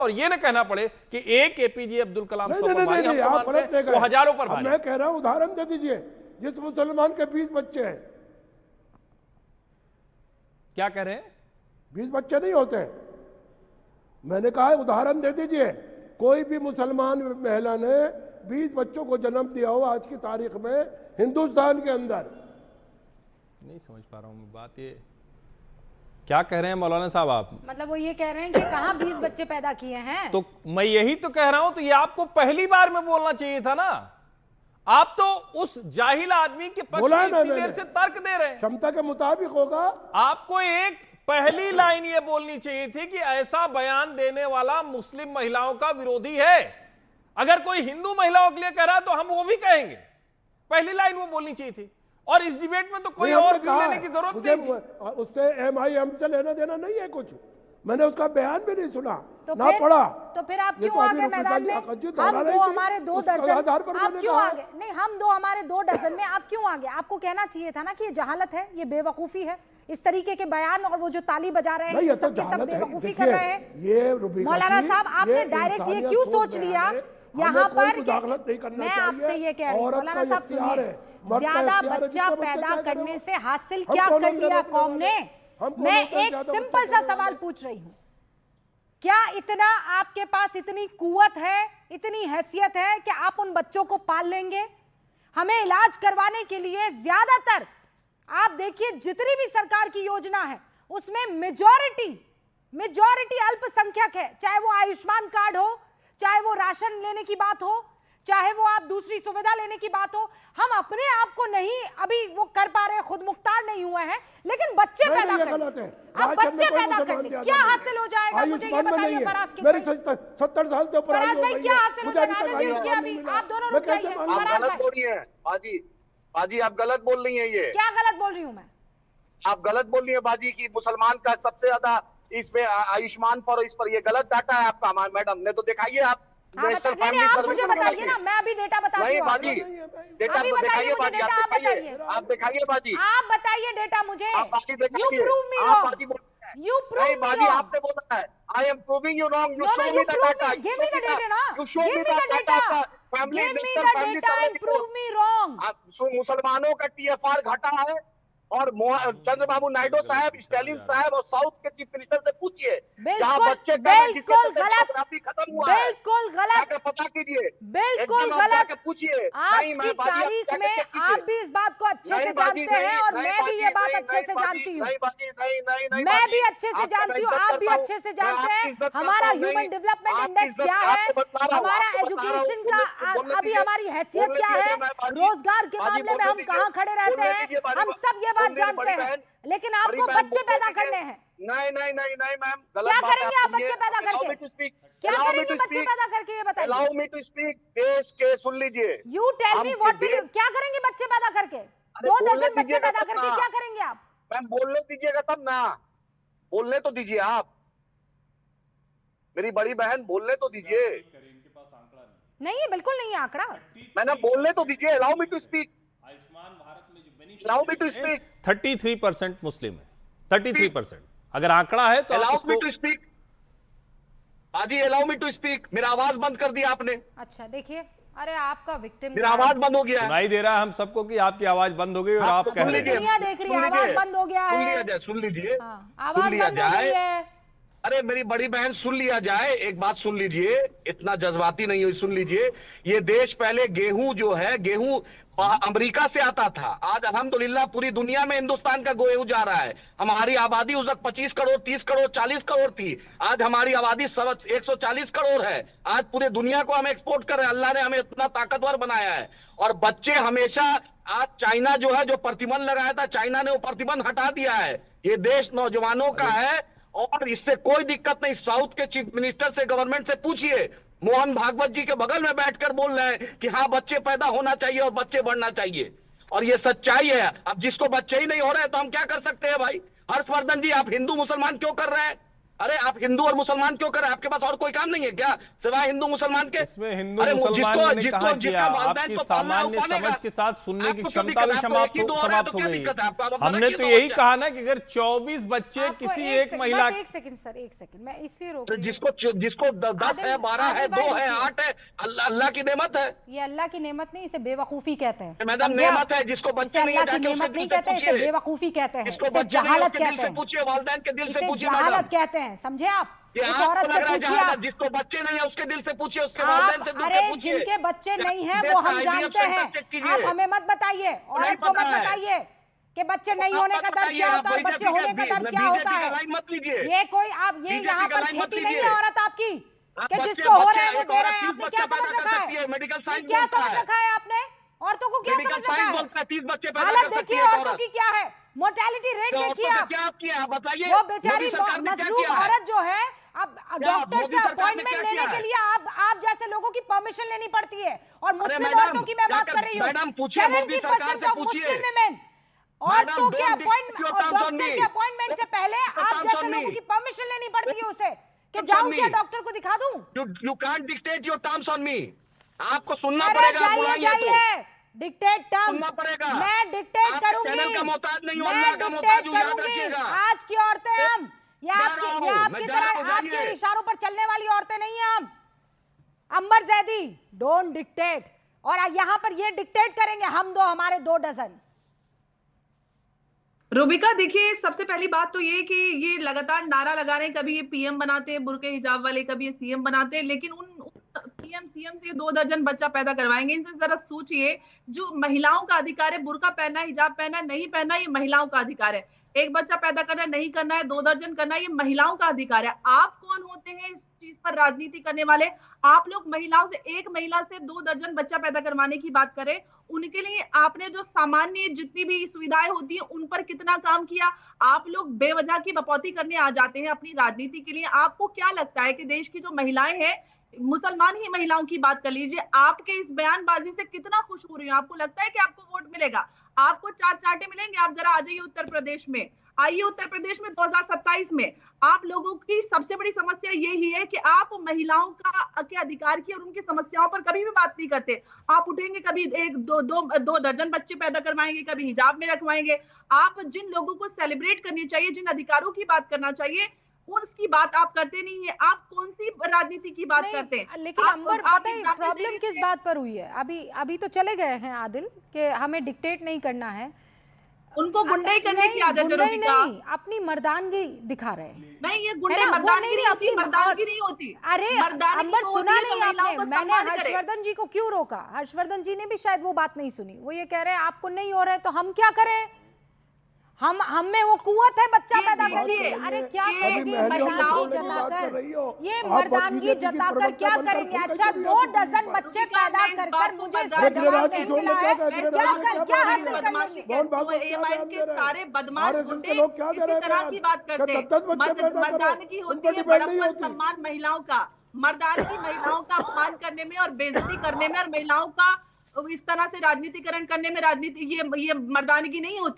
और ये ना कहना पड़े कि एक एपीजे अब्दुल कलाम साहब हम तो मानते हैं, वो हजारों पर भारी। मैं कह रहा हूं उदाहरण दे दीजिए, जिस मुसलमान के 20 बच्चे हैं। क्या कह रहे हैं? 20 बच्चे नहीं होते। मैंने कहा उदाहरण दे दीजिए, कोई भी मुसलमान महिला ने 20 बच्चों को जन्म दिया हो आज की तारीख में हिंदुस्तान के अंदर। नहीं समझ पा रहा हूं मैं बात। ये क्या कह रहे हैं मौलाना साहब आप? मतलब वो ये कह रहे हैं कि कहां 20 बच्चे पैदा किए हैं। तो मैं यही तो कह रहा हूं, तो ये आपको पहली बार में बोलना चाहिए था ना। आप तो उस जाहिल आदमी के पक्ष में इतनी देर से तर्क दे रहे हैं। क्षमता के मुताबिक होगा। आपको एक पहली लाइन ये बोलनी चाहिए थी कि ऐसा बयान देने वाला मुस्लिम महिलाओं का विरोधी है। अगर कोई हिंदू महिलाओं के लिए कह रहा है तो हम वो भी कहेंगे। पहली लाइन वो बोलनी चाहिए थी। और इस डिबेट में तो कोई और व्यू लेने की जरूरत नहीं थी। उससे एमआईएम से लेना देना नहीं है कुछ। मैंने उसका बयान भी नहीं सुना, तो ना पढ़ा। तो फिर आप क्यों आ गए मैदान में? हम दो हमारे 2 दर्जन, आप क्यों आ गए? नहीं, हम दो हमारे 2 डजन में आप क्यों आ गए? आपको कहना चाहिए था ना कि ये जहालत है, ये बेवकूफी है। इस तरीके के बयान और वो जो ताली बजा रहे हैं, ये सब के सब बेवकूफी कर रहे हैं। मौलाना साहब, आपने डायरेक्ट ये क्यों सोच लिया यहाँ पर? मैं आपसे ये कह रही हूँ मौलाना साहब, सुनिए, ज्यादा बच्चा पैदा करने से हासिल क्या कर लिया कौम ने? मैं एक सिंपल सा सवाल पूछ रही हूं, क्या इतना आपके पास इतनी कुव्वत है, इतनी हैसियत है कि आप उन बच्चों को पाल लेंगे? हमें इलाज करवाने के लिए ज्यादातर आप देखिए जितनी भी सरकार की योजना है उसमें मेजॉरिटी अल्पसंख्यक है। चाहे वो आयुष्मान कार्ड हो, चाहे वो राशन लेने की बात हो, चाहे वो आप दूसरी सुविधा लेने की बात हो। हम अपने आप को नहीं अभी वो कर पा रहे, खुद मुख्तार नहीं हुए हैं, लेकिन बच्चे पैदा कर, आप बच्चे पैदा कर ले, क्या हासिल हो जाएगा? मुझे ये बताइए फराज के भाई। 70 साल से ऊपर फराज भाई, क्या हासिल हो जाएगा? अभी आप दोनों रुक जाइए। फराज भाई बोल रही हैं बाजी, आप गलत बोल रही हैं। ये क्या गलत बोल रही हूँ मैं? आप गलत बोल रही हैं बाजी की मुसलमान का सबसे ज्यादा इसमें आयुष्मान पर, इस पर ये गलत डाटा है आपका। मैडम ने तो दिखाइए आप नेशनल फैमिली सर्विस। मुझे बताइए ना, मैं अभी डेटा बताती हूँ। बाजी डेटा तो दिखाइए बाजी, आप दिखाइए बाजी, आप बताइए डेटा मुझे। You prove me wrong, you prove me बाजी, आपने बोला है I am proving you wrong, you show me the data, give me the data ना, you show me the data, family national family service, prove me wrong. मुसलमानों का TFR घटा है और चंद्रबाबू नायडू साहब, स्टालिन साहब और साउथ के चीफ मिनिस्टर से पूछिए, जहाँ बच्चे खत्म हुआ है, बिल्कुल गलत, पता कीजिए, बिल्कुल गलत। पूछिए। आज की तारीख में आप भी इस बात को अच्छे से जानते हैं और मैं भी ये बात अच्छे से जानती हूँ। मैं भी अच्छे से जानती हूँ, आप भी अच्छे से जानते हैं हमारा ह्यूमन डेवलपमेंट इंडेक्स क्या है, हमारा एजुकेशन का अभी हमारी हैसियत क्या है, रोजगार के मामले में हम कहाँ खड़े रहते हैं, हम सब ये बात जानते हैं। लेकिन आपको बच्चे पैदा करने हैं। नहीं मैम, क्या करेंगे आप बच्चे पैदा करके? क्या करेंगे बच्चे पैदा करके, ये बताइए। Allow me to speak, देश के सुन लीजिए। You tell me what will you, क्या करेंगे बच्चे पैदा करके? 2 दर्जन बच्चे पैदा करके क्या करेंगे आप? मैम बोलने दीजिएगा तब ना, बोलने तो दीजिए आप, मेरी बड़ी बहन, बोलने तो दीजिए। नहीं, बिल्कुल नहीं है आंकड़ा। मैंने बोलने तो दीजिए। Allow me to speak, allow me to speak। 33% मुस्लिम है, 33%। अगर आंकड़ा है तो allow me to speak बाजी, allow me to speak। मेरा आवाज बंद कर दिया आपने। अच्छा देखिए, अरे आपका विक्टिम, मेरा आवाज बंद हो गया। सुनाई दे रहा है हम सबको कि आपकी आवाज बंद हो गई और आप कह रहे हैं दुनिया देख रही है आवाज बंद हो गया है। सुन लीजिए, आवाज बंद हो गई है। अरे मेरी बड़ी बहन सुन लिया जाए, एक बात सुन लीजिए, इतना जज्बाती नहीं हो, सुन लीजिए। ये देश पहले गेहूं जो है, गेहूं अमेरिका से आता था, आज अल्हम्दुलिल्लाह पूरी दुनिया में हिंदुस्तान का गेहूं जा रहा है। हमारी आबादी उस वक्त 25 करोड़, 30 करोड़, 40 करोड़ थी, आज हमारी आबादी 140 करोड़ है। आज पूरे दुनिया को हम एक्सपोर्ट कर रहे हैं, अल्लाह ने हमें इतना ताकतवर बनाया है। और बच्चे हमेशा, आज चाइना जो है, जो प्रतिबंध लगाया था, चाइना ने वो प्रतिबंध हटा दिया है। ये देश नौजवानों का है और इससे कोई दिक्कत नहीं। साउथ के चीफ मिनिस्टर से, गवर्नमेंट से पूछिए, मोहन भागवत जी के बगल में बैठकर बोल रहे हैं कि हाँ बच्चे पैदा होना चाहिए और बच्चे बढ़ना चाहिए, और ये सच्चाई है। अब जिसको बच्चे ही नहीं हो रहे तो हम क्या कर सकते हैं भाई? हर्षवर्धन जी, आप हिंदू मुसलमान क्यों कर रहे हैं? अरे आप हिंदू और मुसलमान क्यों कर रहे हैं? आपके पास और कोई काम नहीं है क्या सिवाय हिंदू मुसलमान के? इसमें हिंदू अरे मुसलमान मैंने कहा किया, वालिदैन आपकी को पालना है, वो सामान्य पालेगा। समझ के साथ सुनने की आपको क्या क्षमता भी दिक्कत है? आपको एक ही दो हो रहा है, समाप्त तो हो क्या गई। दिक्कत है? आपको अब हमने रखिए तो तो यही और कहा ना कि अगर 24 बच्चे आपको किसी एक एक सेकंड, महिला, बस एक सेकंड सर, एक सेकंड, मैं इसलिए रोक तो रही हूँ। जिसको 10 है, 12 है, आदिल भाई 2 है, रुकिए। 8 है, अल्लाह की नेमत है। ये अल्लाह की नेमत नहीं, इसे बेवकूफी कहते हैं। मैडम समझे आप? नेमत है, जिसको इसे बच्चे नहीं है अल्लाह की जाके उसके नेमत दिल नहीं से कहते, इसे पूछिए। बेवकूफी कहते हैं, जिसको इसे बच्चे नहीं है जहालत उसके दिल कहते से हैं, पूछिए, वालिदैन के दिल से इसे पूछिए जहालत मैडम। कहते हैं। समझे आप? ये इस आपको औरत लग से रहा है पूछिए जहालत, आप। जिसको बच्चे नहीं है उसके दिल से पूछिए, उसके वालिदैन से अरे पूछिए। जिनके बच्चे नहीं हैं देश वो का हम IVF जानते सेंटर हैं, चेक कीजिए। आप हमें मत बताइए, औरत को मत पता है। बताइए कि बच्चे नहीं आप होने मत का दर्द बताइए, क्या आप होता है, बीजेपी बच्चे होने का दर्द क्या होता का है। लाइन मत लीजिए। ये कोई आप ये बीजेपी यहाँ का पर लाइन मत खेती नहीं लीजिए। है औरत आपकी आप कि बच्चे- जिसको हो बच्चे रहे हैं वो एक दे औरत रहे हैं। 30 आपने बच्चे क्या पैदा समझ कर रखा सकती है, है? मेडिकल ये साइंस क्या बोलता समझ है। रखा है आपने? औरतों को क्या मेडिकल समझ रखा साइंस है? बोलता है 30 बच्चे पैदा हालत कर सकती देखिए है एक औरतों औरत। की क्या है, मोर्टेलिटी रेट तो देखिए औरतों का आप। क्या किया है बताइए? वो बेचारी मोदी सरकार ने क्या मजलूम किया है? औरत जो है, अब डॉक्टर मोदी से सरकार ने अपॉइंटमेंट क्या लेने किया के है? लिए आप जैसे लोगों की परमिशन लेनी पड़ती है। और मुस्लिम मैडम, औरतों की मैं बात जाकर कर रही हूँ, मैडम पूछिए, मोदी सरकार 70% से ऑफ पूछिए। मुस्लिम विमेन औरतों के don't dictate अपॉइंटमेंट your और terms on डॉक्टर me. के अपॉइंटमेंट से पहले Your आप terms जैसे on me. लोगों की परमिशन लेनी पड़ती है उसे कि Terms जाऊं on क्या me. डॉक्टर को दिखा दूं? You can't dictate your terms on me. आपको सुनना अरे पड़ेगा, जाइए बुलाइए तो जाइए, डिक्टेट टर्म्स सुनना पड़ेगा। मैं डिक्टेट आप करूंगी, चैनल का मोहताज नहीं हो, मैं अल्लाह का डिक्टेट मोहताज हूं, याद करूंगी। रखिएगा। आज की औरतें हम या जा आपकी रहा हूं, या मैं आपकी जा रहा तरह हूं, आपके जाइए। इशारों पर चलने वाली औरतें नहीं हैं हम। अंबर जैदी डोंट डिक्टेट, और यहां पर ये डिक्टेट करेंगे हम दो, हमारे 2 डजन। रूबिका देखिए, सबसे पहली बात तो ये कि ये लगातार नारा लगा रहे हैं, कभी ये पीएम बनाते हैं बुर्के हिजाब वाले, कभी ये सीएम बनाते हैं, लेकिन उन पीएम सीएम से 2 दर्जन बच्चा पैदा करवाएंगे। इनसे जरा सोचिए, जो महिलाओं का अधिकार है, बुर्का पहनना, हिजाब पहनना, नहीं पहनना, ये महिलाओं का अधिकार है। एक बच्चा पैदा करना नहीं करना है, 2 दर्जन करना, ये महिलाओं का अधिकार है। आप कौन होते हैं इस चीज पर राजनीति करने वाले? आप लोग महिलाओं से, एक महिला से 2 दर्जन बच्चा पैदा करवाने की बात करें, उनके लिए आपने जो सामान्य जितनी भी सुविधाएं होती है उन पर कितना काम किया? आप लोग बेवजह की बपौती करने आ जाते हैं अपनी राजनीति के लिए। आपको क्या लगता है कि देश की जो महिलाएं हैं, मुसलमान ही महिलाओं की बात कर लीजिए, आपके इस बयानबाजी से कितना खुश हो रही हो? आपको लगता है कि आपको वोट मिलेगा? आपको 4 चांटे मिलेंगे? आप जरा आ जाइए उत्तर प्रदेश में, आइए उत्तर प्रदेश में 2027 में। आप लोगों की सबसे बड़ी समस्या यही है कि आप महिलाओं के अधिकार की और उनकी समस्याओं पर कभी भी बात नहीं करते। आप उठेंगे, कभी 1-2 दर्जन बच्चे पैदा करवाएंगे, कभी हिजाब में रखवाएंगे। आप जिन लोगों को सेलिब्रेट करनी चाहिए, जिन अधिकारों की बात करना चाहिए, उसकी बात आप करते नहीं है। आप कौन सी राजनीति की बात करते हैं? लेकिन अंबर, पता है प्रॉब्लम किस बात पर हुई है? अभी तो चले गए हैं आदिल कि हमें डिक्टेट नहीं करना है, उनको गुंडाई करने की आदत है। गुंडाई नहीं, अपनी मर्दानगी दिखा रहे हैं। नहीं, ये गुंडे मर्दानगी नहीं होती, मर्दानगी नहीं होती। अरे अंबर, सुना नहीं आपने? मैंने हर्षवर्धन जी को क्यों रोका? हर्षवर्धन जी ने भी शायद वो बात नहीं सुनी। वो ये कह रहे हैं आपको नहीं हो रहा है तो हम क्या करें? हम में वो कुव्वत है बच्चा पैदा करने की। अरे क्या करेंगे मर्दानगी जताकर? ये मर्दानगी जताकर क्या करेंगे? अच्छा 2 डजन बच्चे पैदा कर मुझे इसका जवाब नहीं मिला है, क्या हासिल कर लेंगे? के सारे बदमाश गुंडे इसी तरह की बात करते हैं। मर्दानगी होती है बड़प्पन, सम्मान महिलाओं का। मर्दानगी महिलाओं का अपमान करने में और बेइज्जती करने में और महिलाओं का इस तरह से राजनीतिकरण करने में, राजनीति ये मर्दानगी नहीं होती।